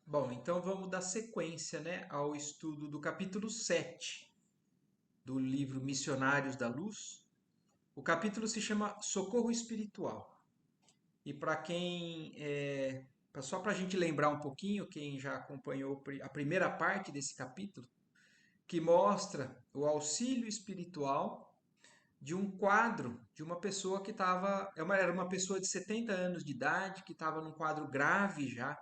Bom, então vamos dar sequência, né, ao estudo do capítulo 7 do livro Missionários da Luz. O capítulo se chama Socorro Espiritual. E para só para a gente lembrar um pouquinho, quem já acompanhou a primeira parte desse capítulo, que mostra o auxílio espiritual de um quadro de uma pessoa que era uma pessoa de 70 anos de idade, que estava num quadro grave já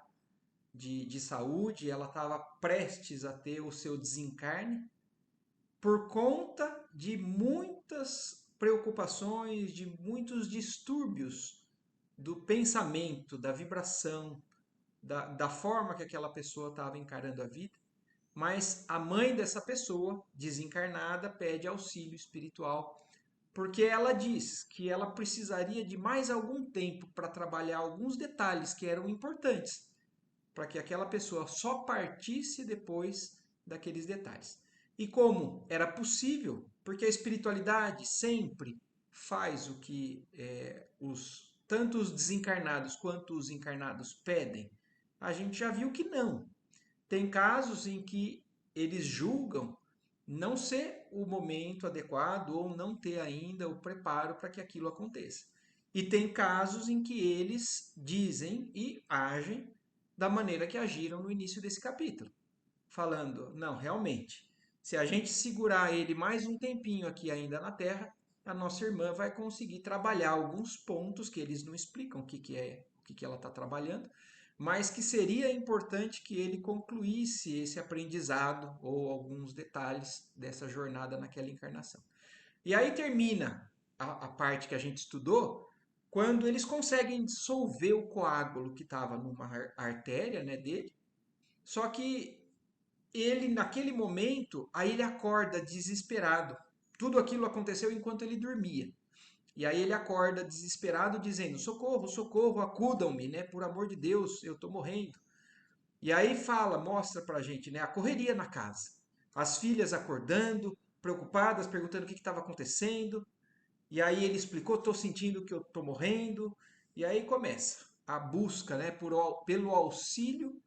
de saúde, ela estava prestes a ter o seu desencarne, por conta de muitas preocupações, de muitos distúrbios do pensamento, da vibração, da forma que aquela pessoa estava encarando a vida. Mas a mãe dessa pessoa, desencarnada, pede auxílio espiritual, porque ela diz que ela precisaria de mais algum tempo para trabalhar alguns detalhes que eram importantes, para que aquela pessoa só partisse depois daqueles detalhes. E como era possível, porque a espiritualidade sempre faz o que tanto os desencarnados quanto os encarnados pedem, a gente já viu que não. Tem casos em que eles julgam não ser o momento adequado ou não ter ainda o preparo para que aquilo aconteça. E tem casos em que eles dizem e agem da maneira que agiram no início desse capítulo, falando: não, realmente, se a gente segurar ele mais um tempinho aqui ainda na Terra, a nossa irmã vai conseguir trabalhar alguns pontos que eles não explicam o que ela está trabalhando, mas que seria importante que ele concluísse esse aprendizado ou alguns detalhes dessa jornada naquela encarnação. E aí termina a parte que a gente estudou, quando eles conseguem dissolver o coágulo que estava numa artéria, né, dele. Só que ele, naquele momento, aí ele acorda desesperado. Tudo aquilo aconteceu enquanto ele dormia. E aí ele acorda desesperado, dizendo: socorro, socorro, acudam-me, né? Por amor de Deus, eu estou morrendo. E aí mostra pra gente, né? A correria na casa. As filhas acordando, preocupadas, perguntando o que estava acontecendo. E aí ele explicou: estou sentindo que eu estou morrendo. E aí começa a busca, né? Pelo auxílio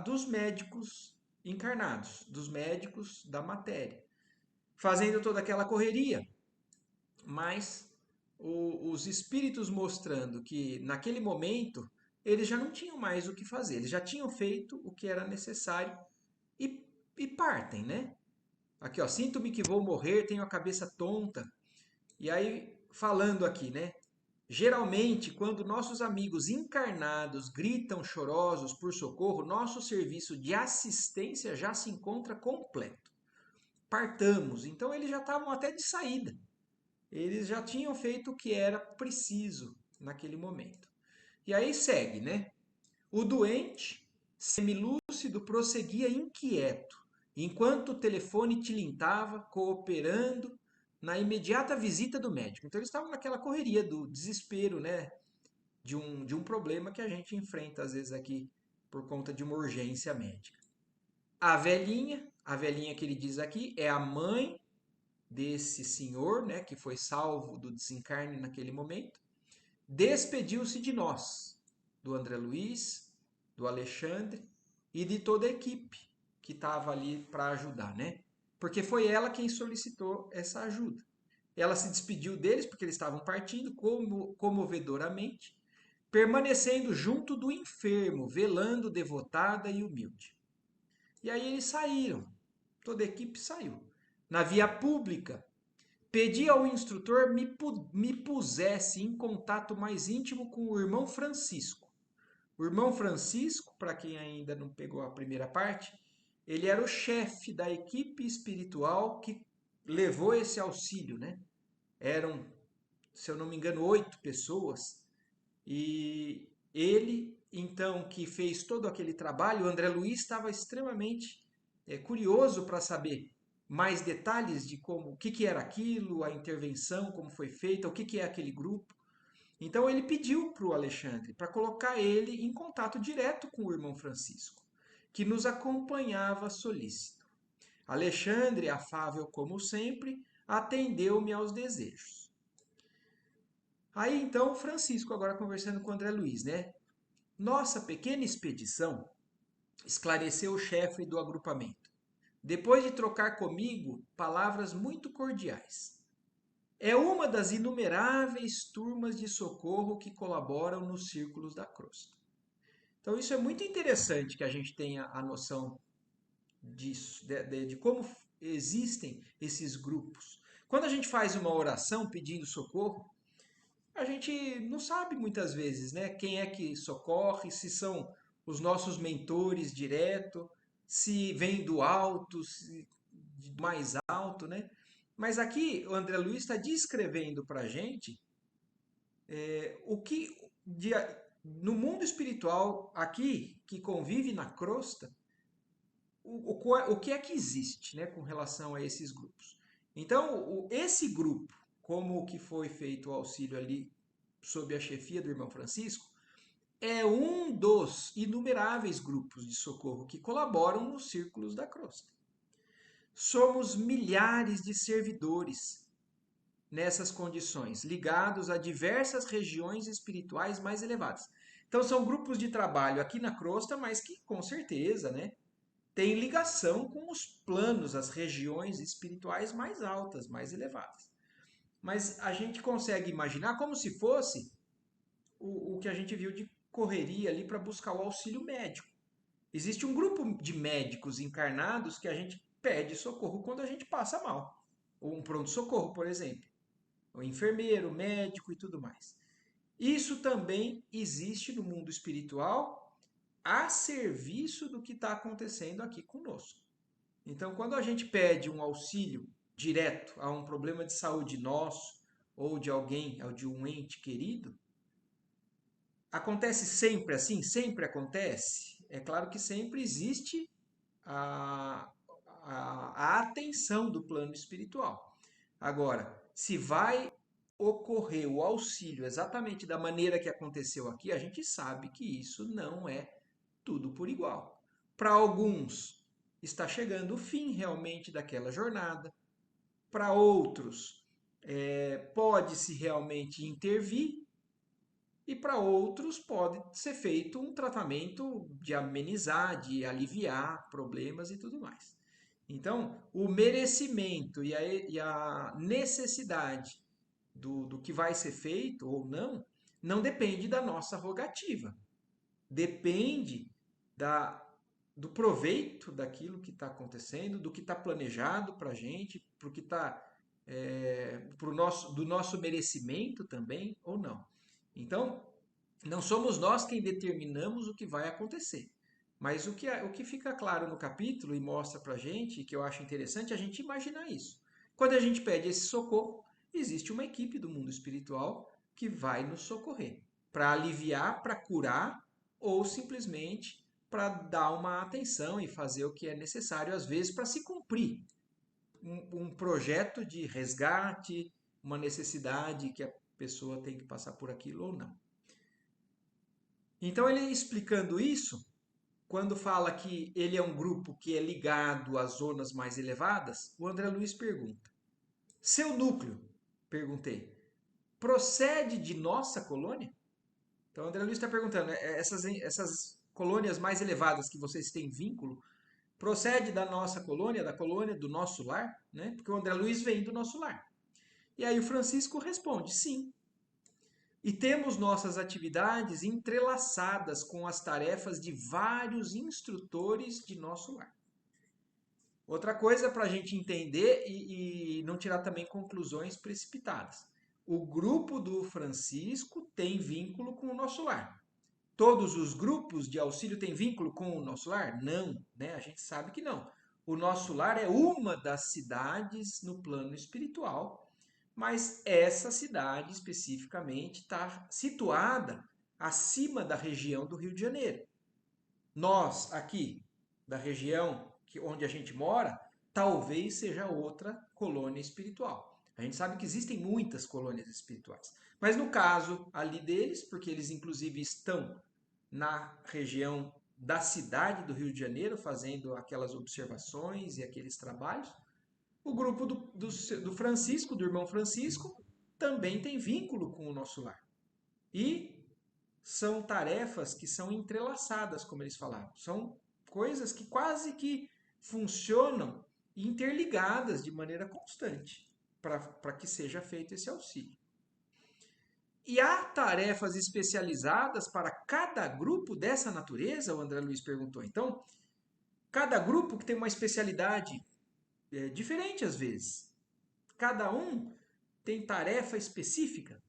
dos médicos encarnados, dos médicos da matéria, fazendo toda aquela correria, mas os espíritos mostrando que naquele momento eles já não tinham mais o que fazer, eles já tinham feito o que era necessário e partem, né? Aqui, ó, sinto-me que vou morrer, tenho a cabeça tonta. E aí, falando aqui, né? Geralmente, quando nossos amigos encarnados gritam chorosos por socorro, nosso serviço de assistência já se encontra completo. Partamos. Então, eles já estavam até de saída. Eles já tinham feito o que era preciso naquele momento. E aí segue, né? O doente, semilúcido, prosseguia inquieto, enquanto o telefone tilintava, cooperando na imediata visita do médico. Então eles estavam naquela correria do desespero, né? De um problema que a gente enfrenta às vezes aqui por conta de uma urgência médica. A velhinha que ele diz aqui, é a mãe desse senhor, né, que foi salvo do desencarne naquele momento, despediu-se de nós, do André Luiz, do Alexandre e de toda a equipe que estava ali para ajudar, né? Porque foi ela quem solicitou essa ajuda. Ela se despediu deles porque eles estavam partindo comovedoramente, permanecendo junto do enfermo, velando devotada e humilde. E aí eles saíram, toda a equipe saiu. Na via pública, pedi ao instrutor me pusesse em contato mais íntimo com o irmão Francisco. O irmão Francisco, para quem ainda não pegou a primeira parte, ele era o chefe da equipe espiritual que levou esse auxílio, né? Eram, se eu não me engano, 8 pessoas. E ele, então, que fez todo aquele trabalho, o André Luiz estava extremamente curioso para saber mais detalhes de como, o que, que era aquilo, a intervenção, como foi feita, o que, que é aquele grupo. Então ele pediu para o Alexandre para colocar ele em contato direto com o irmão Francisco, que nos acompanhava solícito. Alexandre, afável como sempre, atendeu-me aos desejos. Aí então Francisco agora conversando com o André Luiz, né? Nossa pequena expedição esclareceu o chefe do agrupamento, depois de trocar comigo palavras muito cordiais. É uma das inumeráveis turmas de socorro que colaboram nos círculos da crosta. Então, isso é muito interessante que a gente tenha a noção disso, de como existem esses grupos. Quando a gente faz uma oração pedindo socorro, a gente não sabe muitas vezes, né, quem é que socorre, se são os nossos mentores direto, se vem do alto, se do mais alto, né? Mas aqui o André Luiz está descrevendo para a gente o que de, no mundo espiritual aqui que convive na crosta, o que é que existe, né, com relação a esses grupos. Então, esse grupo, como o que foi feito o auxílio ali sob a chefia do irmão Francisco, é um dos inumeráveis grupos de socorro que colaboram nos círculos da crosta. Somos milhares de servidores nessas condições, ligados a diversas regiões espirituais mais elevadas. Então são grupos de trabalho aqui na crosta, mas que com certeza, né, tem ligação com os planos, as regiões espirituais mais altas, mais elevadas. Mas a gente consegue imaginar como se fosse o que a gente viu de correria ali para buscar o auxílio médico. Existe um grupo de médicos encarnados que a gente pede socorro quando a gente passa mal. Ou um pronto-socorro, por exemplo. O enfermeiro, o médico e tudo mais. Isso também existe no mundo espiritual a serviço do que está acontecendo aqui conosco. Então, quando a gente pede um auxílio direto a um problema de saúde nosso ou de alguém, ou de um ente querido, acontece sempre assim? Sempre acontece? É claro que sempre existe a, a atenção do plano espiritual. Agora, se vai ocorrer o auxílio exatamente da maneira que aconteceu aqui, a gente sabe que isso não é tudo por igual. Para alguns, está chegando o fim realmente daquela jornada. Para outros, pode-se realmente intervir. E para outros, pode ser feito um tratamento de amenizar, de aliviar problemas e tudo mais. Então, o merecimento e a necessidade do que vai ser feito ou não, não depende da nossa rogativa. Depende da, do proveito daquilo que está acontecendo, do que está planejado para a gente, pro que está do nosso merecimento também ou não. Então, não somos nós quem determinamos o que vai acontecer. Mas o que fica claro no capítulo e mostra para a gente, que eu acho interessante, é a gente imaginar isso. Quando a gente pede esse socorro, existe uma equipe do mundo espiritual que vai nos socorrer para aliviar, para curar ou simplesmente para dar uma atenção e fazer o que é necessário, às vezes, para se cumprir um projeto de resgate, uma necessidade que a pessoa tem que passar por aquilo ou não. Então, ele explicando isso, quando fala que ele é um grupo que é ligado às zonas mais elevadas, o André Luiz pergunta: seu núcleo, perguntei, procede de nossa colônia? Então, o André Luiz está perguntando: essas colônias mais elevadas que vocês têm vínculo, procede da nossa colônia, da colônia do nosso lar? Né? Porque o André Luiz vem do nosso lar. E aí o Francisco responde: sim. E temos nossas atividades entrelaçadas com as tarefas de vários instrutores de nosso lar. Outra coisa para a gente entender e não tirar também conclusões precipitadas. O grupo do Francisco tem vínculo com o nosso lar. Todos os grupos de auxílio têm vínculo com o nosso lar? Não, né? A gente sabe que não. O nosso lar é uma das cidades no plano espiritual, mas essa cidade especificamente está situada acima da região do Rio de Janeiro. Nós, aqui, da região onde a gente mora, talvez seja outra colônia espiritual. A gente sabe que existem muitas colônias espirituais. Mas no caso ali deles, porque eles inclusive estão na região da cidade do Rio de Janeiro, fazendo aquelas observações e aqueles trabalhos, o grupo do Francisco, do irmão Francisco, também tem vínculo com o nosso lar. E são tarefas que são entrelaçadas, como eles falaram. São coisas que quase que funcionam interligadas de maneira constante para que seja feito esse auxílio. E há tarefas especializadas para cada grupo dessa natureza? O André Luiz perguntou. Então, cada grupo que tem uma especialidade diferente às vezes. Cada um tem tarefa específica.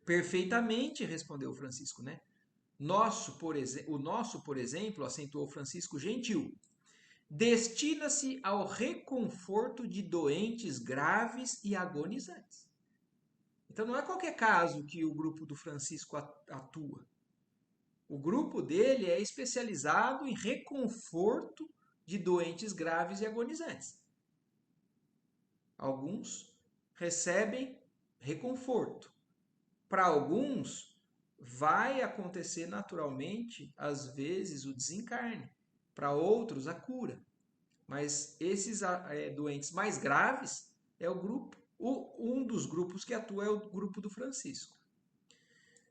Perfeitamente, respondeu Francisco, né? O nosso, por exemplo, acentuou Francisco Gentil, destina-se ao reconforto de doentes graves e agonizantes. Então não é qualquer caso que o grupo do Francisco atua. O grupo dele é especializado em reconforto de doentes graves e agonizantes. Alguns recebem reconforto. Para alguns, vai acontecer naturalmente, às vezes, o desencarne. Para outros, a cura. Mas esses doentes mais graves é o grupo, um dos grupos que atua é o grupo do Francisco.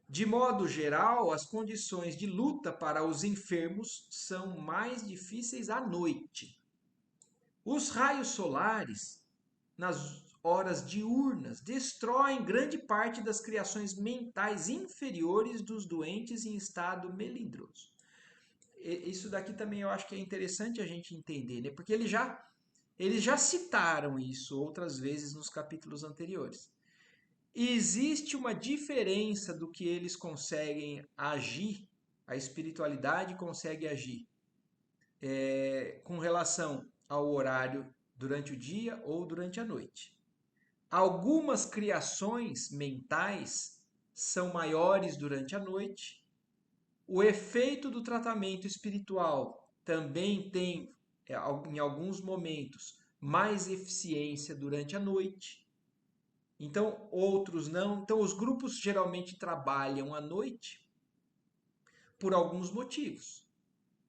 De modo geral, as condições de luta para os enfermos são mais difíceis à noite. Os raios solares, nas horas diurnas, destroem grande parte das criações mentais inferiores dos doentes em estado melindroso. Isso daqui também eu acho que é interessante a gente entender, né? Porque eles já citaram isso outras vezes nos capítulos anteriores. E existe uma diferença do que eles conseguem agir, a espiritualidade consegue agir com relação ao horário durante o dia ou durante a noite. Algumas criações mentais são maiores durante a noite. O efeito do tratamento espiritual também tem, em alguns momentos, mais eficiência durante a noite. Então, outros não. Então, os grupos geralmente trabalham à noite por alguns motivos.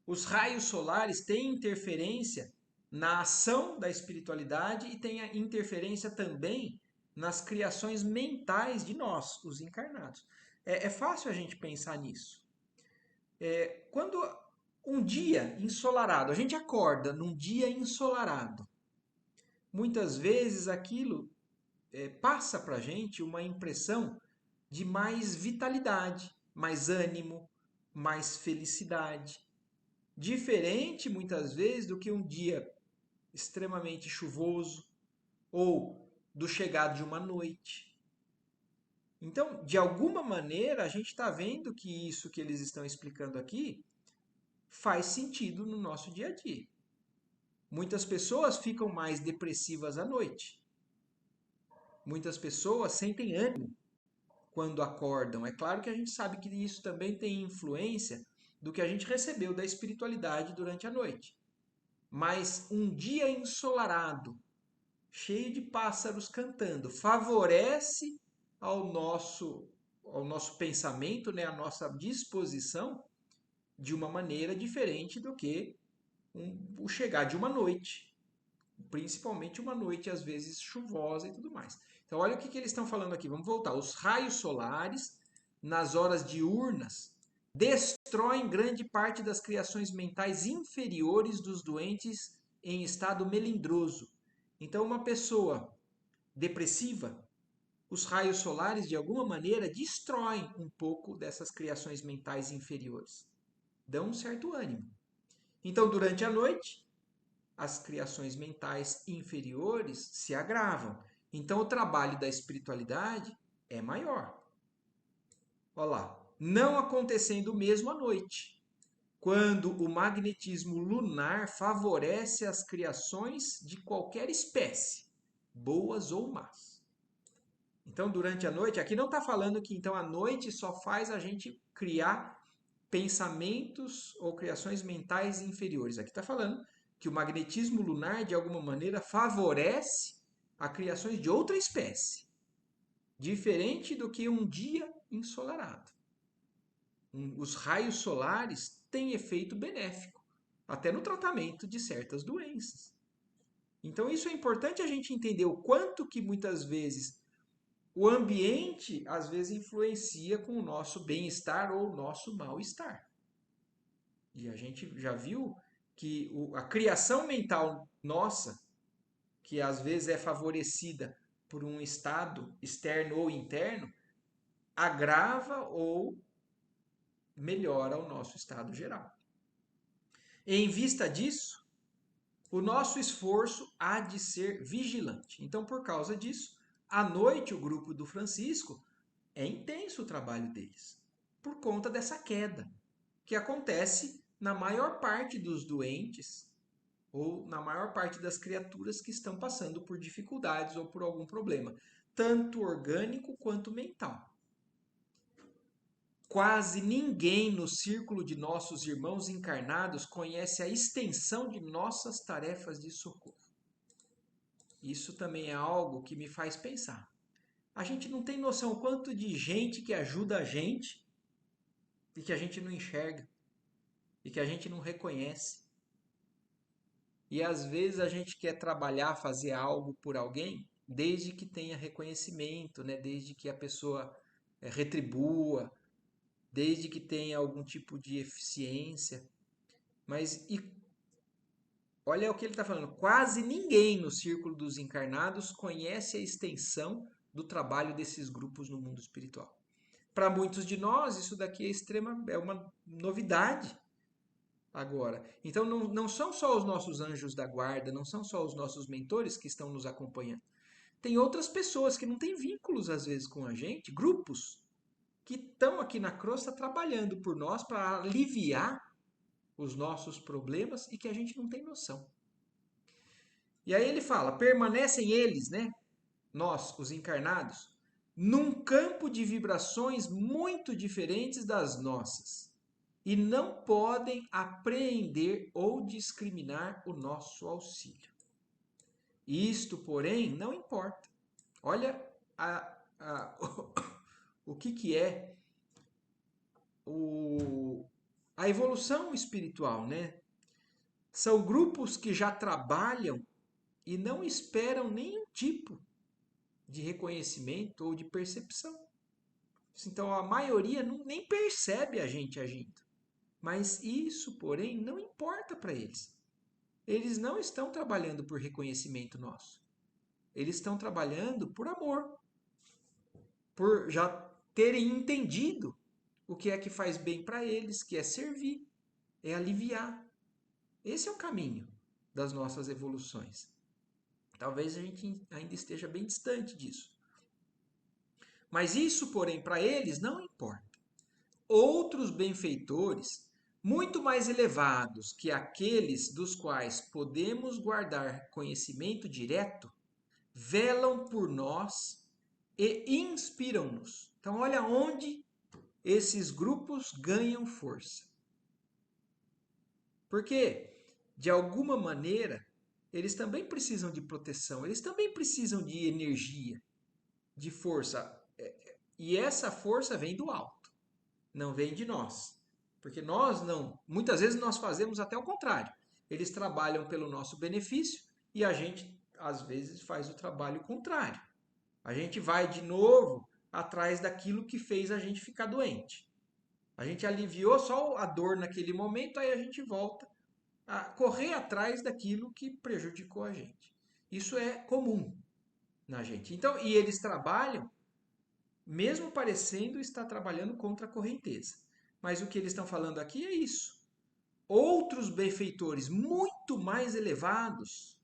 Os raios solares têm interferência na ação da espiritualidade e têm a interferência também nas criações mentais de nós, os encarnados. É fácil a gente pensar nisso. Quando um dia ensolarado, a gente acorda num dia ensolarado, muitas vezes aquilo passa para a gente uma impressão de mais vitalidade, mais ânimo, mais felicidade. Diferente, muitas vezes, do que um dia extremamente chuvoso ou do chegado de uma noite. Então, de alguma maneira, a gente está vendo que isso que eles estão explicando aqui faz sentido no nosso dia a dia. Muitas pessoas ficam mais depressivas à noite. Muitas pessoas sentem ânimo quando acordam. É claro que a gente sabe que isso também tem influência do que a gente recebeu da espiritualidade durante a noite. Mas um dia ensolarado, cheio de pássaros cantando, favorece ao nosso pensamento, né, a nossa disposição de uma maneira diferente do que o chegar de uma noite, principalmente uma noite às vezes chuvosa e tudo mais. Então olha o que eles estão falando aqui, vamos voltar. Os raios solares nas horas diurnas destroem grande parte das criações mentais inferiores dos doentes em estado melindroso. Então uma pessoa depressiva, os raios solares de alguma maneira destroem um pouco dessas criações mentais inferiores. Dão um certo ânimo. Então durante a noite as criações mentais inferiores se agravam. Então, o trabalho da espiritualidade é maior. Olha lá, não acontecendo o mesmo à noite, quando o magnetismo lunar favorece as criações de qualquer espécie, boas ou más. Então, durante a noite, aqui não está falando que então a noite só faz a gente criar pensamentos ou criações mentais inferiores. Aqui está falando que o magnetismo lunar, de alguma maneira, favorece a criações de outra espécie, diferente do que um dia ensolarado. Os raios solares têm efeito benéfico, até no tratamento de certas doenças. Então isso é importante a gente entender o quanto que muitas vezes o ambiente às vezes influencia com o nosso bem-estar ou o nosso mal-estar. E a gente já viu que a criação mental nossa, que às vezes é favorecida por um estado externo ou interno, agrava ou melhora o nosso estado geral. Em vista disso, o nosso esforço há de ser vigilante. Então, por causa disso, à noite o grupo do Francisco é intenso o trabalho deles, por conta dessa queda, que acontece na maior parte dos doentes ou na maior parte das criaturas que estão passando por dificuldades ou por algum problema, tanto orgânico quanto mental. Quase ninguém no círculo de nossos irmãos encarnados conhece a extensão de nossas tarefas de socorro. Isso também é algo que me faz pensar. A gente não tem noção quanto de gente que ajuda a gente e que a gente não enxerga e que a gente não reconhece. E às vezes a gente quer trabalhar, fazer algo por alguém, desde que tenha reconhecimento, né? Desde que a pessoa retribua, desde que tenha algum tipo de eficiência. Mas olha o que ele está falando: quase ninguém no círculo dos encarnados conhece a extensão do trabalho desses grupos no mundo espiritual. Para muitos de nós, isso daqui é uma novidade agora. Então, não são só os nossos anjos da guarda, não são só os nossos mentores que estão nos acompanhando. Tem outras pessoas que não têm vínculos, às vezes, com a gente, grupos que estão aqui na crosta trabalhando por nós para aliviar os nossos problemas e que a gente não tem noção. E aí ele fala: permanecem eles, né? Nós, os encarnados, num campo de vibrações muito diferentes das nossas e não podem apreender ou discriminar o nosso auxílio. Isto, porém, não importa. Olha o que é a evolução espiritual, né? São grupos que já trabalham e não esperam nenhum tipo de reconhecimento ou de percepção. Então a maioria nem percebe a gente agindo. Mas isso, porém, não importa para eles. Eles não estão trabalhando por reconhecimento nosso. Eles estão trabalhando por amor, por já terem entendido o que é que faz bem para eles, que é servir, é aliviar. Esse é o caminho das nossas evoluções. Talvez a gente ainda esteja bem distante disso. Mas isso, porém, para eles não importa. Outros benfeitores, muito mais elevados que aqueles dos quais podemos guardar conhecimento direto, velam por nós e inspiram-nos. Então, olha onde esses grupos ganham força. Porque, de alguma maneira, eles também precisam de proteção, eles também precisam de energia, de força. E essa força vem do alto, não vem de nós. Porque nós não, muitas vezes nós fazemos até o contrário. Eles trabalham pelo nosso benefício e a gente, às vezes, faz o trabalho contrário. A gente vai de novo atrás daquilo que fez a gente ficar doente. A gente aliviou só a dor naquele momento, aí a gente volta a correr atrás daquilo que prejudicou a gente. Isso é comum na gente. Então, e eles trabalham, mesmo parecendo estar trabalhando contra a correnteza. Mas o que eles estão falando aqui é isso. Outros benfeitores muito mais elevados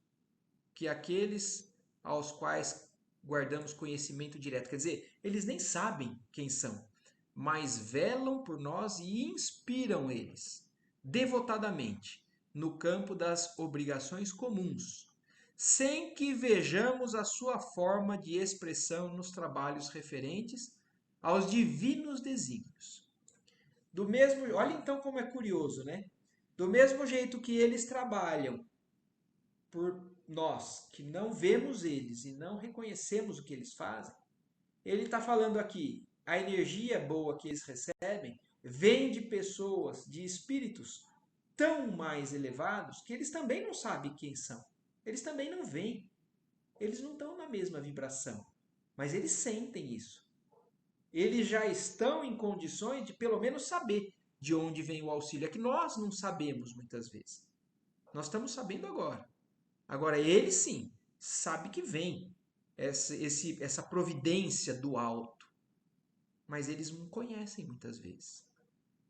que aqueles aos quais guardamos conhecimento direto. Quer dizer, eles nem sabem quem são, mas velam por nós e inspiram eles devotadamente no campo das obrigações comuns, sem que vejamos a sua forma de expressão nos trabalhos referentes aos divinos desígnios. Do mesmo, olha então como é curioso, né? Do mesmo jeito que eles trabalham por nós, que não vemos eles e não reconhecemos o que eles fazem, ele está falando aqui, a energia boa que eles recebem vem de pessoas, de espíritos tão mais elevados que eles também não sabem quem são. Eles também não veem. Eles não estão na mesma vibração. mas eles sentem isso. Eles já estão em condições de pelo menos saber de onde vem o auxílio. É que nós não sabemos muitas vezes. Nós estamos sabendo agora. Agora, ele sim, sabe que vem essa providência do alto, mas eles não conhecem muitas vezes.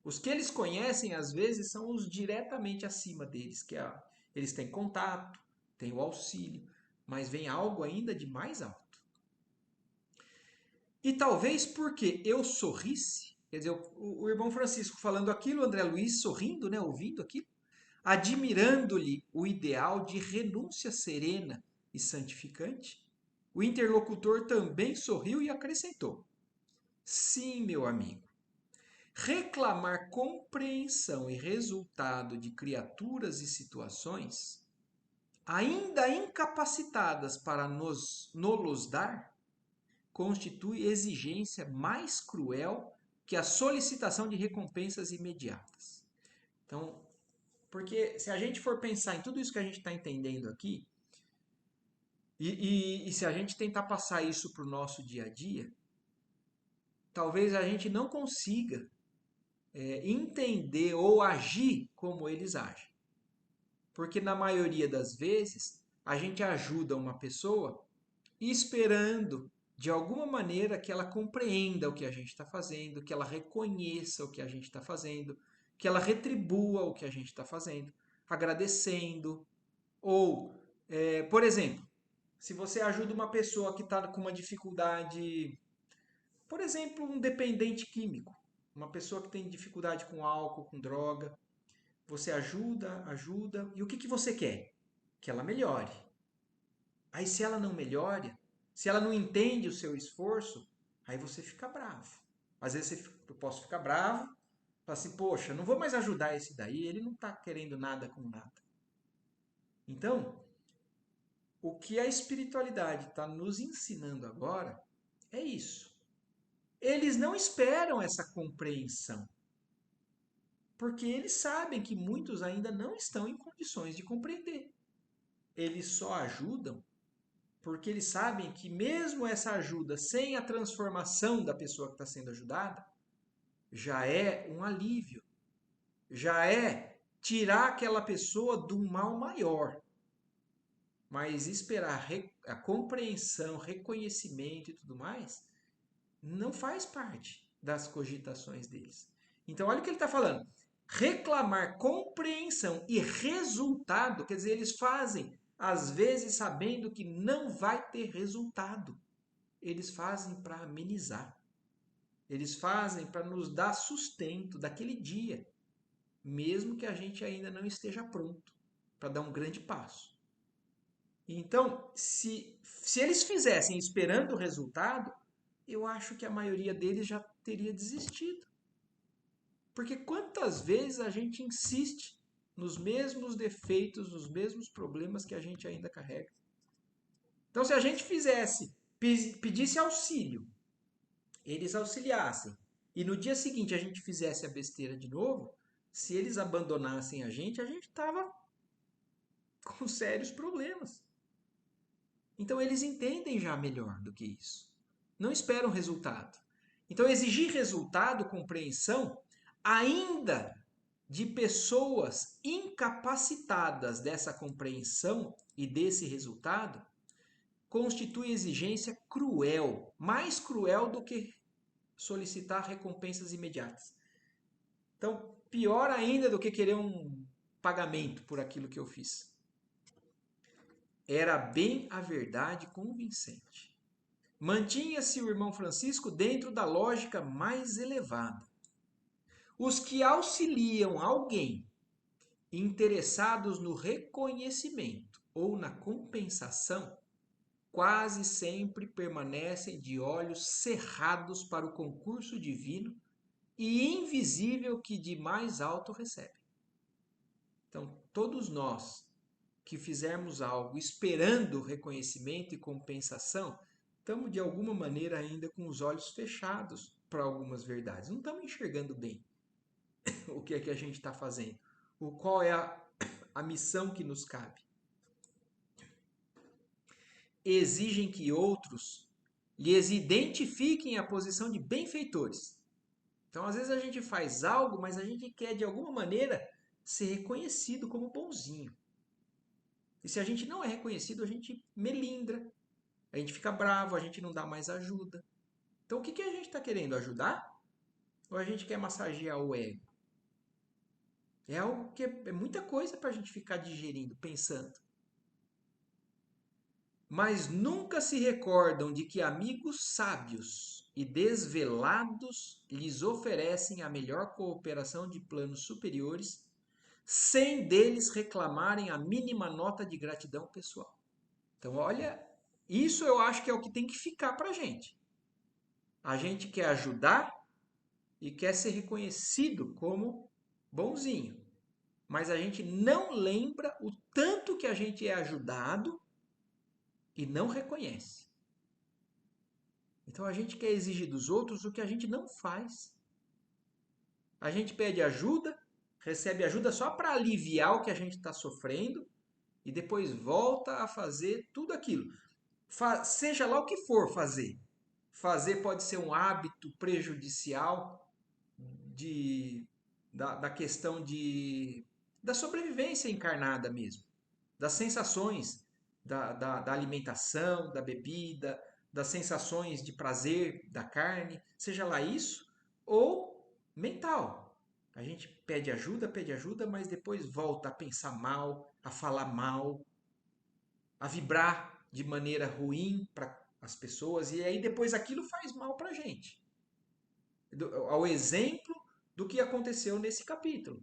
Os que eles conhecem, às vezes, são os diretamente acima deles, eles têm contato, têm o auxílio, mas vem algo ainda de mais alto. E talvez porque eu sorrisse, quer dizer, o irmão Francisco falando aquilo, o André Luiz sorrindo, né, ouvindo aquilo, admirando-lhe o ideal de renúncia serena e santificante, o interlocutor também sorriu e acrescentou: sim, meu amigo, reclamar compreensão e resultado de criaturas e situações, ainda incapacitadas para nos dar, constitui exigência mais cruel que a solicitação de recompensas imediatas. Então, porque se a gente for pensar em tudo isso que a gente está entendendo aqui, e se a gente tentar passar isso para o nosso dia a dia, talvez a gente não consiga entender ou agir como eles agem. Porque na maioria das vezes, a gente ajuda uma pessoa esperando, de alguma maneira, que ela compreenda o que a gente está fazendo, que ela reconheça o que a gente está fazendo, que ela retribua o que a gente está fazendo, agradecendo. Ou, por exemplo, se você ajuda uma pessoa que está com uma dificuldade, por exemplo, um dependente químico, uma pessoa que tem dificuldade com álcool, com droga, você ajuda, ajuda, e o que você quer? Que ela melhore. Aí se ela não melhora, se ela não entende o seu esforço, aí você fica bravo. Às vezes eu posso ficar bravo, falar assim, poxa, não vou mais ajudar esse daí, ele não está querendo nada com nada. Então, o que a espiritualidade está nos ensinando agora é isso. Eles não esperam essa compreensão, porque eles sabem que muitos ainda não estão em condições de compreender. Eles só ajudam porque eles sabem que mesmo essa ajuda sem a transformação da pessoa que está sendo ajudada, já é um alívio, já é tirar aquela pessoa do mal maior. Mas esperar a compreensão, reconhecimento e tudo mais, não faz parte das cogitações deles. Então, olha o que ele está falando. Reclamar compreensão e resultado, quer dizer, eles fazem, às vezes, sabendo que não vai ter resultado. Eles fazem para amenizar. Eles fazem para nos dar sustento daquele dia, mesmo que a gente ainda não esteja pronto para dar um grande passo. Então, se eles fizessem esperando o resultado, eu acho que a maioria deles já teria desistido. Porque quantas vezes a gente insiste nos mesmos defeitos, nos mesmos problemas que a gente ainda carrega? Então, se a gente pedisse auxílio, eles auxiliassem, e no dia seguinte a gente fizesse a besteira de novo, se eles abandonassem a gente estava com sérios problemas. Então eles entendem já melhor do que isso. Não esperam resultado. Então exigir resultado, compreensão, ainda de pessoas incapacitadas dessa compreensão e desse resultado, constitui exigência cruel, mais cruel do que solicitar recompensas imediatas. Então, pior ainda do que querer um pagamento por aquilo que eu fiz. Era bem a verdade convincente. Mantinha-se o irmão Francisco dentro da lógica mais elevada. Os que auxiliam alguém interessados no reconhecimento ou na compensação quase sempre permanecem de olhos cerrados para o concurso divino e invisível que de mais alto recebe. Então, todos nós que fizermos algo esperando reconhecimento e compensação, estamos de alguma maneira ainda com os olhos fechados para algumas verdades. Não estamos enxergando bem o que é que a gente está fazendo, qual é a missão que nos cabe. Exigem que outros lhes identifiquem a posição de benfeitores. Então, às vezes a gente faz algo, mas a gente quer, de alguma maneira, ser reconhecido como bonzinho. E se a gente não é reconhecido, a gente melindra, a gente fica bravo, a gente não dá mais ajuda. Então, o que a gente está querendo? Ajudar? Ou a gente quer massagear o ego? É algo que é muita coisa para a gente ficar digerindo, pensando. Mas nunca se recordam de que amigos sábios e desvelados lhes oferecem a melhor cooperação de planos superiores, sem deles reclamarem a mínima nota de gratidão pessoal. Então, olha, isso eu acho que é o que tem que ficar para a gente. A gente quer ajudar e quer ser reconhecido como bonzinho, mas a gente não lembra o tanto que a gente é ajudado e não reconhece. Então a gente quer exigir dos outros o que a gente não faz. A gente pede ajuda, recebe ajuda só para aliviar o que a gente está sofrendo e depois volta a fazer tudo aquilo. Seja lá o que for fazer. Fazer pode ser um hábito prejudicial da questão da sobrevivência encarnada mesmo, das sensações da alimentação, da bebida, das sensações de prazer da carne, seja lá isso, ou mental. A gente pede ajuda, mas depois volta a pensar mal, a falar mal, a vibrar de maneira ruim para as pessoas, e aí depois aquilo faz mal para a gente. Ao exemplo do que aconteceu nesse capítulo.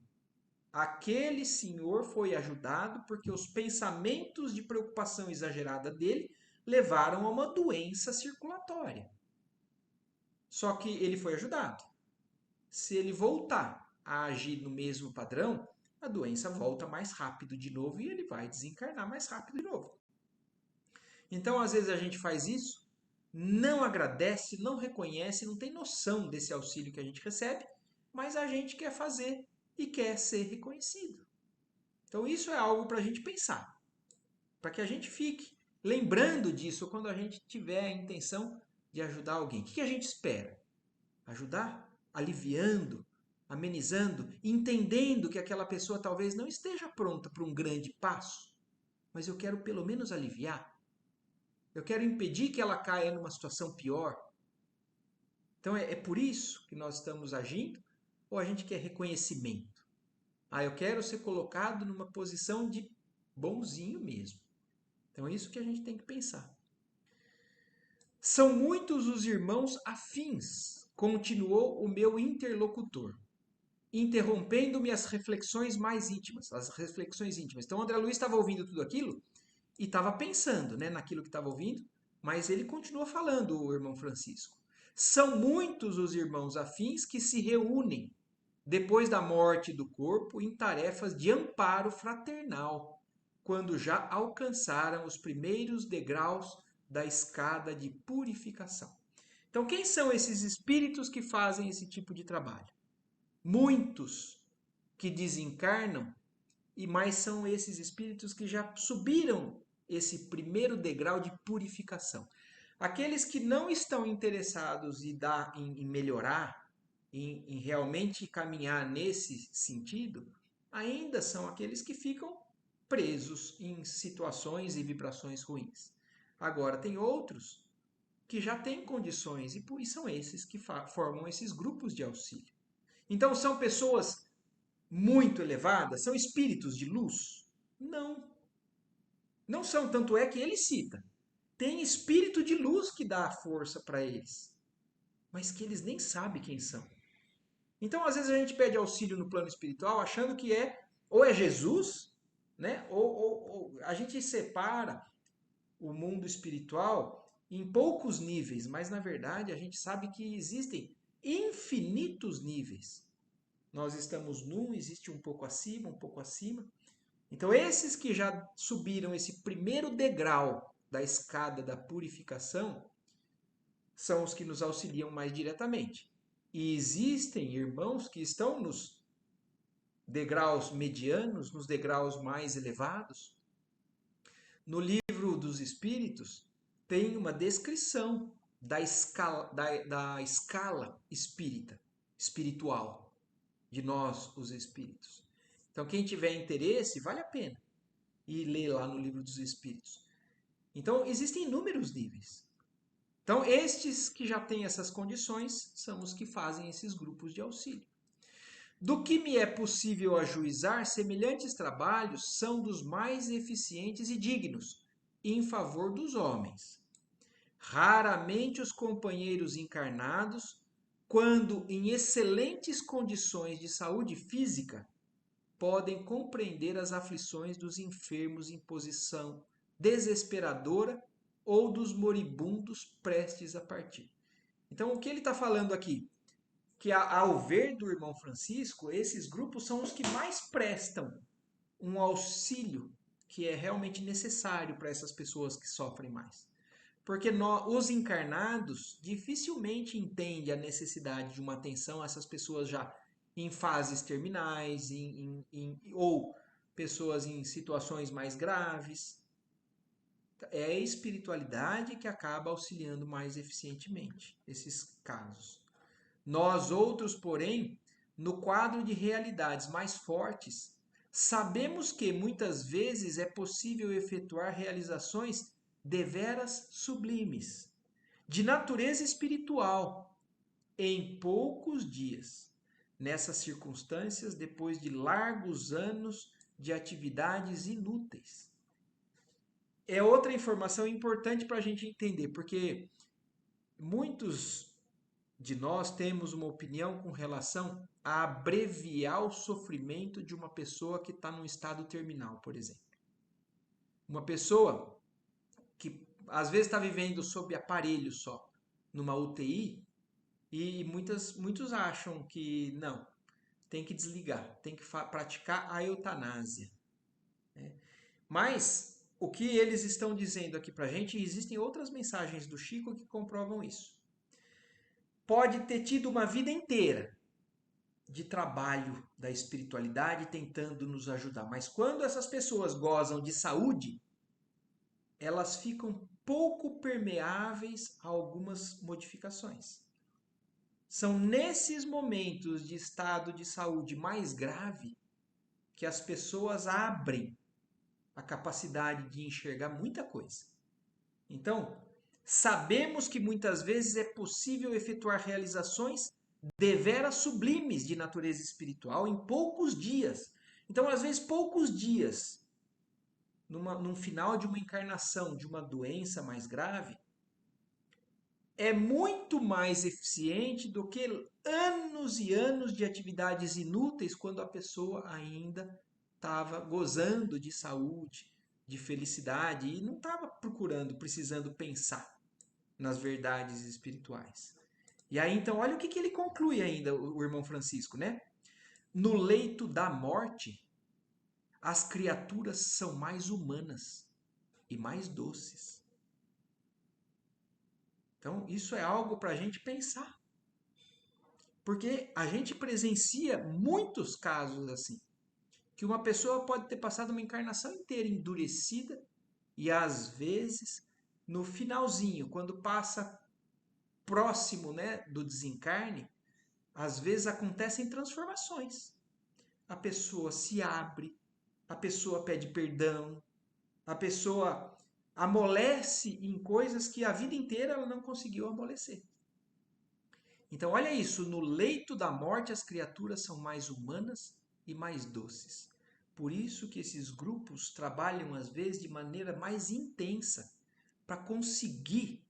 Aquele senhor foi ajudado porque os pensamentos de preocupação exagerada dele levaram a uma doença circulatória. Só que ele foi ajudado. Se ele voltar a agir no mesmo padrão, a doença volta mais rápido de novo e ele vai desencarnar mais rápido de novo. Então, às vezes a gente faz isso, não agradece, não reconhece, não tem noção desse auxílio que a gente recebe, mas a gente quer fazer e quer ser reconhecido. Então, isso é algo para a gente pensar, para que a gente fique lembrando disso quando a gente tiver a intenção de ajudar alguém. O que a gente espera? Ajudar? Aliviando, amenizando, entendendo que aquela pessoa talvez não esteja pronta para um grande passo, mas eu quero pelo menos aliviar. Eu quero impedir que ela caia numa situação pior. Então é por isso que nós estamos agindo, ou a gente quer reconhecimento? Ah, eu quero ser colocado numa posição de bonzinho mesmo. Então é isso que a gente tem que pensar. São muitos os irmãos afins, continuou o meu interlocutor, interrompendo-me as reflexões mais íntimas, as reflexões íntimas. Então André Luiz estava ouvindo tudo aquilo e estava pensando, né, naquilo que estava ouvindo, mas ele continua falando, o irmão Francisco. São muitos os irmãos afins que se reúnem depois da morte do corpo em tarefas de amparo fraternal, quando já alcançaram os primeiros degraus da escada de purificação. Então, quem são esses espíritos que fazem esse tipo de trabalho? Muitos que desencarnam, e mais são esses espíritos que já subiram esse primeiro degrau de purificação. Aqueles que não estão interessados em melhorar, em realmente caminhar nesse sentido, ainda são aqueles que ficam presos em situações e vibrações ruins. Agora, tem outros que já têm condições e são esses que formam esses grupos de auxílio. Então, são pessoas muito elevadas? São espíritos de luz? Não. Não são, tanto é que ele cita. Tem espírito de luz que dá a força para eles, mas que eles nem sabem quem são. Então, às vezes a gente pede auxílio no plano espiritual achando que ou é Jesus, né? Ou a gente separa o mundo espiritual em poucos níveis, mas na verdade a gente sabe que existem infinitos níveis. Nós estamos num, existe um pouco acima, um pouco acima. Então, esses que já subiram esse primeiro degrau da escada da purificação são os que nos auxiliam mais diretamente. E existem irmãos que estão nos degraus medianos, nos degraus mais elevados. No livro dos Espíritos tem uma descrição da escala espiritual, de nós, os espíritos. Então, quem tiver interesse, vale a pena ir ler lá no Livro dos Espíritos. Então, existem inúmeros níveis. Então, estes que já têm essas condições são os que fazem esses grupos de auxílio. Do que me é possível ajuizar, semelhantes trabalhos são dos mais eficientes e dignos, em favor dos homens. Raramente os companheiros encarnados, quando em excelentes condições de saúde física, podem compreender as aflições dos enfermos em posição desesperadora ou dos moribundos prestes a partir. Então, o que ele está falando aqui? Que, ao ver do irmão Francisco, esses grupos são os que mais prestam um auxílio que é realmente necessário para essas pessoas que sofrem mais. Porque os encarnados dificilmente entendem a necessidade de uma atenção a essas pessoas já em fases terminais ou pessoas em situações mais graves. É a espiritualidade que acaba auxiliando mais eficientemente esses casos. Nós outros, porém, no quadro de realidades mais fortes, sabemos que muitas vezes é possível efetuar realizações deveras sublimes, de natureza espiritual, em poucos dias. Nessas circunstâncias, depois de largos anos de atividades inúteis. É outra informação importante para a gente entender, porque muitos de nós temos uma opinião com relação a abreviar o sofrimento de uma pessoa que está num estado terminal, por exemplo. Uma pessoa que às vezes está vivendo sob aparelho só, numa UTI, e muitos acham que não, tem que desligar, tem que praticar a eutanásia. Né? Mas o que eles estão dizendo aqui para a gente, existem outras mensagens do Chico que comprovam isso. Pode ter tido uma vida inteira de trabalho da espiritualidade tentando nos ajudar, mas quando essas pessoas gozam de saúde, elas ficam pouco permeáveis a algumas modificações. São nesses momentos de estado de saúde mais grave que as pessoas abrem a capacidade de enxergar muita coisa. Então, sabemos que muitas vezes é possível efetuar realizações deveras sublimes de natureza espiritual em poucos dias. Então, às vezes, poucos dias, num final de uma encarnação, de uma doença mais grave, é muito mais eficiente do que anos e anos de atividades inúteis quando a pessoa ainda estava gozando de saúde, de felicidade e não estava precisando pensar nas verdades espirituais. E aí, então, olha o que ele conclui ainda, o irmão Francisco, né? No leito da morte, as criaturas são mais humanas e mais doces. Então, isso é algo para a gente pensar. Porque a gente presencia muitos casos assim. Que uma pessoa pode ter passado uma encarnação inteira endurecida e às vezes, no finalzinho, quando passa próximo, né, do desencarne, às vezes acontecem transformações. A pessoa se abre, a pessoa pede perdão, a pessoa amolece em coisas que a vida inteira ela não conseguiu amolecer. Então, olha isso: no leito da morte, as criaturas são mais humanas e mais doces. Por isso que esses grupos trabalham, às vezes, de maneira mais intensa para conseguir,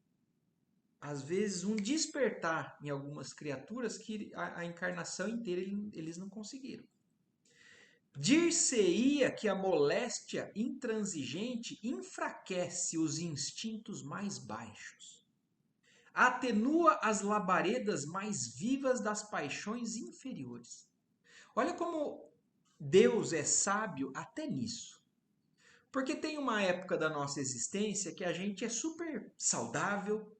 às vezes, um despertar em algumas criaturas que a encarnação inteira eles não conseguiram. Dir-se-ia que a moléstia intransigente enfraquece os instintos mais baixos, atenua as labaredas mais vivas das paixões inferiores. Olha como Deus é sábio até nisso. Porque tem uma época da nossa existência que a gente é super saudável,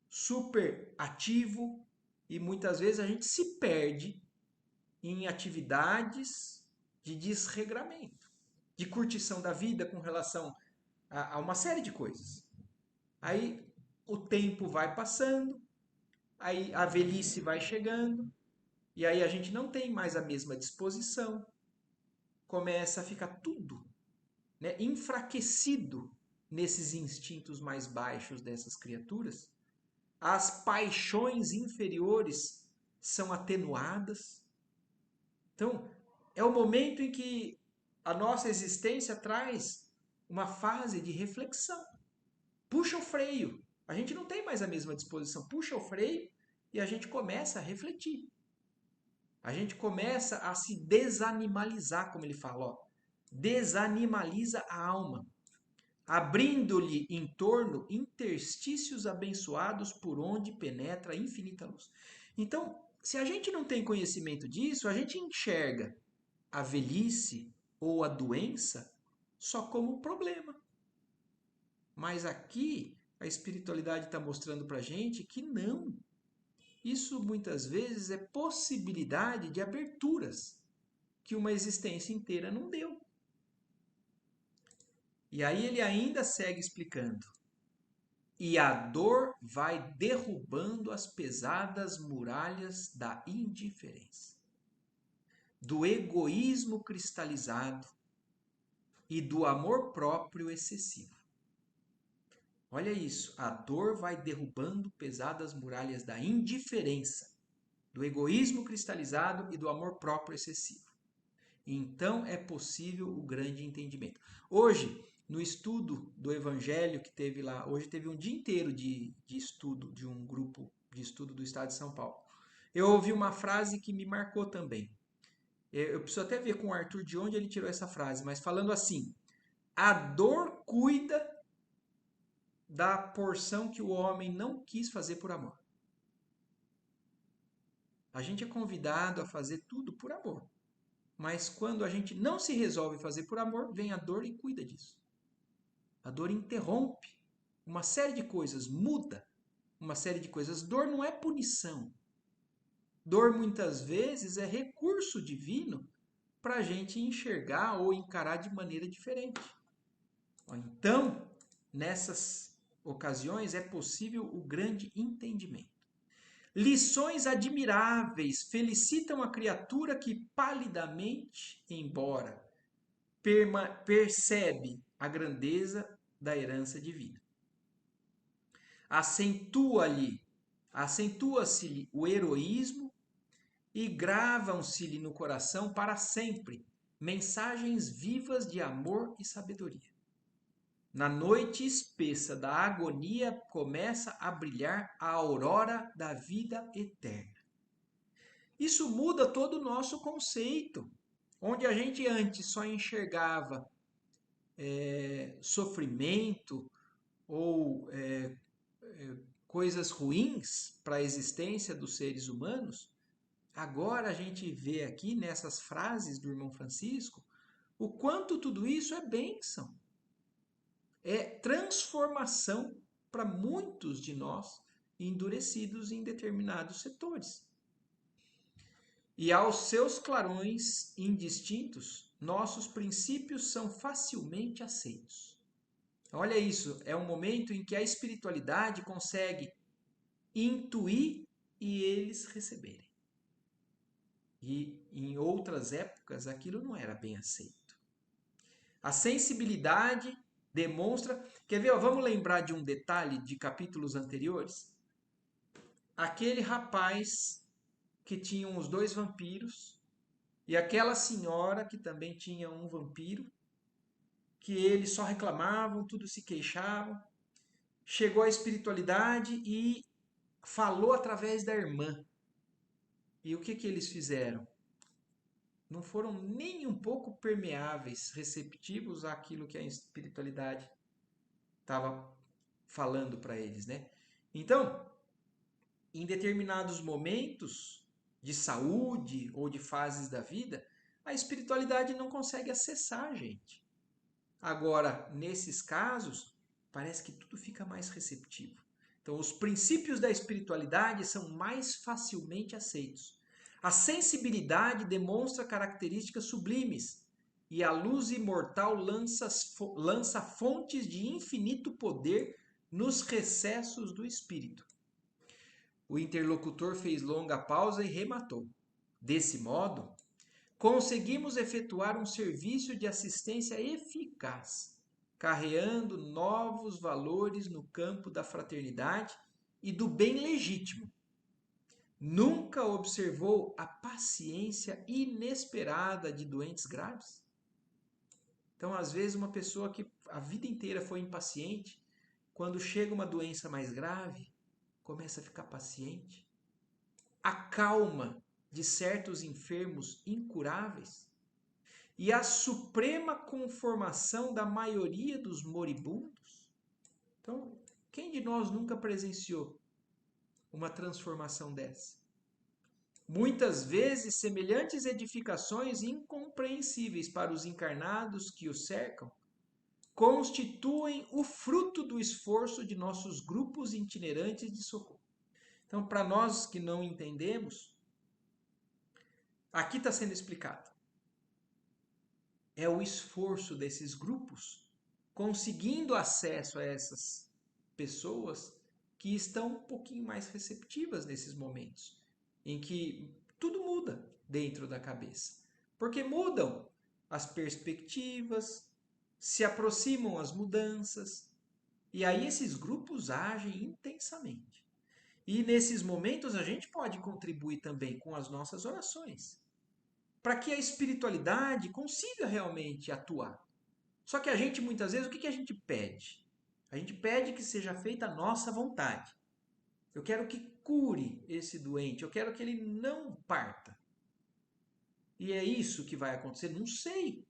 super ativo e muitas vezes a gente se perde em atividades de desregramento, de curtição da vida com relação a uma série de coisas. Aí o tempo vai passando, aí a velhice vai chegando, e aí a gente não tem mais a mesma disposição, começa a ficar tudo, né, enfraquecido nesses instintos mais baixos dessas criaturas. As paixões inferiores são atenuadas. Então, é o momento em que a nossa existência traz uma fase de reflexão. Puxa o freio. A gente não tem mais a mesma disposição. Puxa o freio e a gente começa a refletir. A gente começa a se desanimalizar, como ele fala, ó. Desanimaliza a alma, abrindo-lhe em torno interstícios abençoados por onde penetra a infinita luz. Então, se a gente não tem conhecimento disso, a gente enxerga a velhice ou a doença só como problema. Mas aqui a espiritualidade está mostrando para a gente que não. Isso muitas vezes é possibilidade de aberturas que uma existência inteira não deu. E aí ele ainda segue explicando. E a dor vai derrubando as pesadas muralhas da indiferença, do egoísmo cristalizado e do amor próprio excessivo. Olha isso, a dor vai derrubando pesadas muralhas da indiferença, do egoísmo cristalizado e do amor próprio excessivo. Então é possível o grande entendimento. Hoje, no estudo do Evangelho que teve lá, hoje teve um dia inteiro de estudo de um grupo de estudo do estado de São Paulo. Eu ouvi uma frase que me marcou também. Eu preciso até ver com o Arthur de onde ele tirou essa frase, mas falando assim: a dor cuida da porção que o homem não quis fazer por amor. A gente é convidado a fazer tudo por amor. Mas quando a gente não se resolve fazer por amor, vem a dor e cuida disso. A dor interrompe uma série de coisas, muda uma série de coisas. Dor não é punição. Dor muitas vezes é recurso divino para a gente enxergar ou encarar de maneira diferente. Então, nessas ocasiões é possível o grande entendimento. Lições admiráveis felicitam a criatura que palidamente, embora percebe a grandeza da herança divina. Acentua-se-lhe o heroísmo e gravam-se-lhe no coração para sempre mensagens vivas de amor e sabedoria. Na noite espessa da agonia começa a brilhar a aurora da vida eterna. Isso muda todo o nosso conceito, onde a gente antes só enxergava sofrimento ou coisas ruins para a existência dos seres humanos. Agora a gente vê aqui nessas frases do irmão Francisco o quanto tudo isso é bênção, é transformação para muitos de nós endurecidos em determinados setores. E aos seus clarões indistintos, nossos princípios são facilmente aceitos. Olha isso, é um momento em que a espiritualidade consegue intuir e eles receberem. E em outras épocas aquilo não era bem aceito. A sensibilidade demonstra. Quer ver? Ó, vamos lembrar de um detalhe de capítulos anteriores? Aquele rapaz que tinha os dois vampiros e aquela senhora que também tinha um vampiro, que eles só reclamavam, tudo se queixavam. Chegou a espiritualidade e falou através da irmã. E o que eles fizeram? Não foram nem um pouco permeáveis, receptivos àquilo que a espiritualidade estava falando para eles, né? Então, em determinados momentos de saúde ou de fases da vida, a espiritualidade não consegue acessar a gente. Agora, nesses casos, parece que tudo fica mais receptivo. Então, os princípios da espiritualidade são mais facilmente aceitos. A sensibilidade demonstra características sublimes e a luz imortal lança fontes de infinito poder nos recessos do espírito. O interlocutor fez longa pausa e rematou. Desse modo, conseguimos efetuar um serviço de assistência eficaz, carreando novos valores no campo da fraternidade e do bem legítimo. Nunca observou a paciência inesperada de doentes graves? Então, às vezes, uma pessoa que a vida inteira foi impaciente, quando chega uma doença mais grave, começa a ficar paciente. A calma de certos enfermos incuráveis e a suprema conformação da maioria dos moribundos. Então, quem de nós nunca presenciou uma transformação dessa? Muitas vezes, semelhantes edificações incompreensíveis para os encarnados que o cercam constituem o fruto do esforço de nossos grupos itinerantes de socorro. Então, para nós que não entendemos, aqui está sendo explicado. É o esforço desses grupos conseguindo acesso a essas pessoas que estão um pouquinho mais receptivas nesses momentos, em que tudo muda dentro da cabeça. Porque mudam as perspectivas, se aproximam as mudanças, e aí esses grupos agem intensamente. E nesses momentos a gente pode contribuir também com as nossas orações, para que a espiritualidade consiga realmente atuar. Só que a gente, muitas vezes, o que a gente pede? A gente pede que seja feita a nossa vontade. Eu quero que cure esse doente, eu quero que ele não parta. E é isso que vai acontecer? Não sei.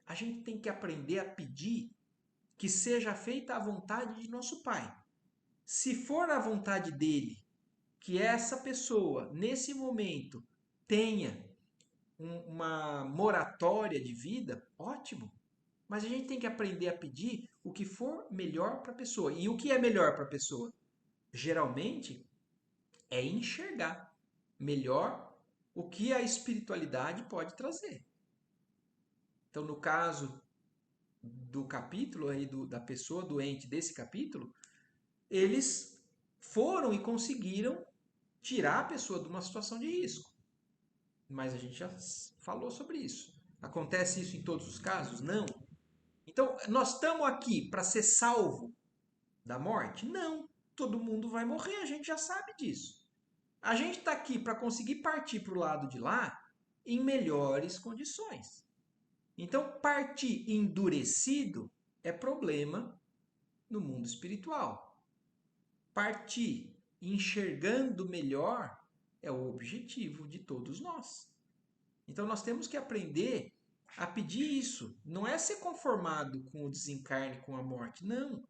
A gente tem que aprender a pedir que seja feita a vontade de nosso Pai. Se for a vontade dele que essa pessoa, nesse momento, tenha uma moratória de vida, ótimo. Mas a gente tem que aprender a pedir o que for melhor para a pessoa. E o que é melhor para a pessoa? Geralmente é enxergar melhor o que a espiritualidade pode trazer. Então, no caso do capítulo aí da pessoa doente desse capítulo, eles foram e conseguiram tirar a pessoa de uma situação de risco. Mas a gente já falou sobre isso. Acontece isso em todos os casos? Não. Então, nós estamos aqui para ser salvo da morte? Não. Todo mundo vai morrer, a gente já sabe disso. A gente está aqui para conseguir partir para o lado de lá em melhores condições. Então, partir endurecido é problema no mundo espiritual. Partir enxergando melhor é o objetivo de todos nós. Então, nós temos que aprender a pedir isso. Não é ser conformado com o desencarne, com a morte. Não.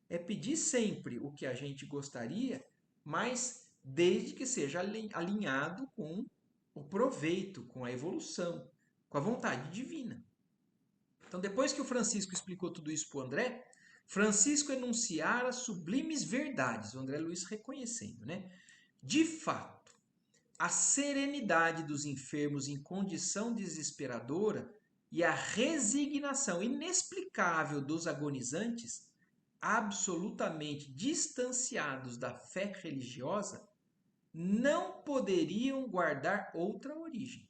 É pedir sempre o que a gente gostaria, mas desde que seja alinhado com o proveito, com a evolução, com a vontade divina. Então, depois que o Francisco explicou tudo isso para o André, Francisco enunciara sublimes verdades, o André Luiz reconhecendo, né? De fato, a serenidade dos enfermos em condição desesperadora e a resignação inexplicável dos agonizantes, absolutamente distanciados da fé religiosa, não poderiam guardar outra origem.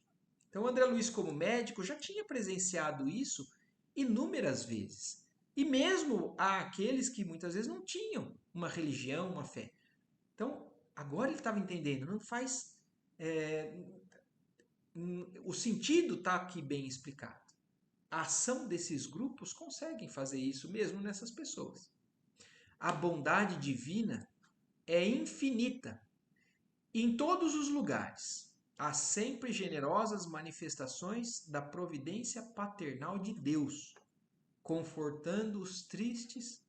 Então, André Luiz, como médico, já tinha presenciado isso inúmeras vezes. E mesmo há aqueles que muitas vezes não tinham uma religião, uma fé. Então, agora ele estava entendendo, não faz. O sentido está aqui bem explicado. A ação desses grupos conseguem fazer isso mesmo nessas pessoas. A bondade divina é infinita. Em todos os lugares, há sempre generosas manifestações da providência paternal de Deus, confortando os tristes,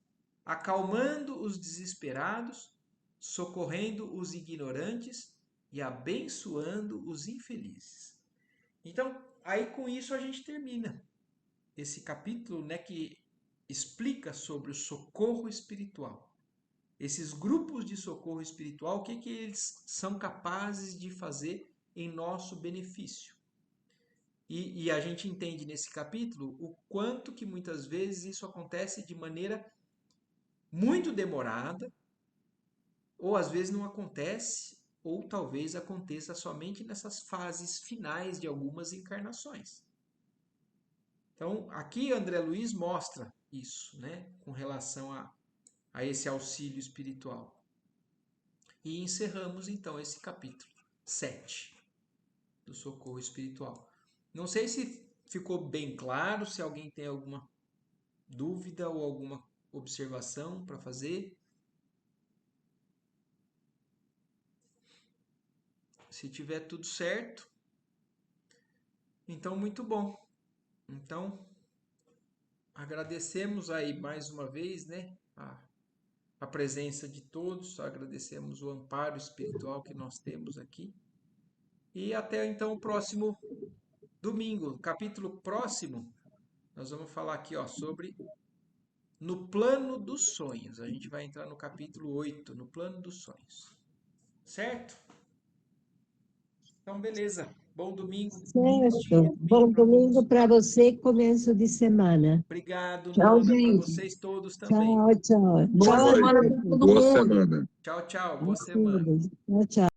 acalmando os desesperados, socorrendo os ignorantes e abençoando os infelizes. Então, aí com isso a gente termina esse capítulo, né, que explica sobre o socorro espiritual. Esses grupos de socorro espiritual, o que eles são capazes de fazer em nosso benefício. E a gente entende nesse capítulo o quanto que muitas vezes isso acontece de maneira muito demorada, ou às vezes não acontece, ou talvez aconteça somente nessas fases finais de algumas encarnações. Então, aqui André Luiz mostra isso, né, com relação a esse auxílio espiritual. E encerramos então esse capítulo 7 do socorro espiritual. Não sei se ficou bem claro, se alguém tem alguma dúvida ou alguma observação para fazer. Se tiver tudo certo, então muito bom. Então, agradecemos aí mais uma vez, né, a presença de todos, agradecemos o amparo espiritual que nós temos aqui. E até então o próximo domingo, capítulo próximo, nós vamos falar aqui, ó, sobre no plano dos sonhos. A gente vai entrar no capítulo 8, no plano dos sonhos. Certo? Então, beleza. Bom domingo. Certo. Bom domingo para você e começo de semana. Obrigado, Tchau, Nanda, para gente. vocês todos também. Tchau, tchau. Boa Tchau, semana para todo Pedro. mundo. Boa semana. Tchau, tchau. Tchau, Boa semana. Pedro. Tchau, tchau.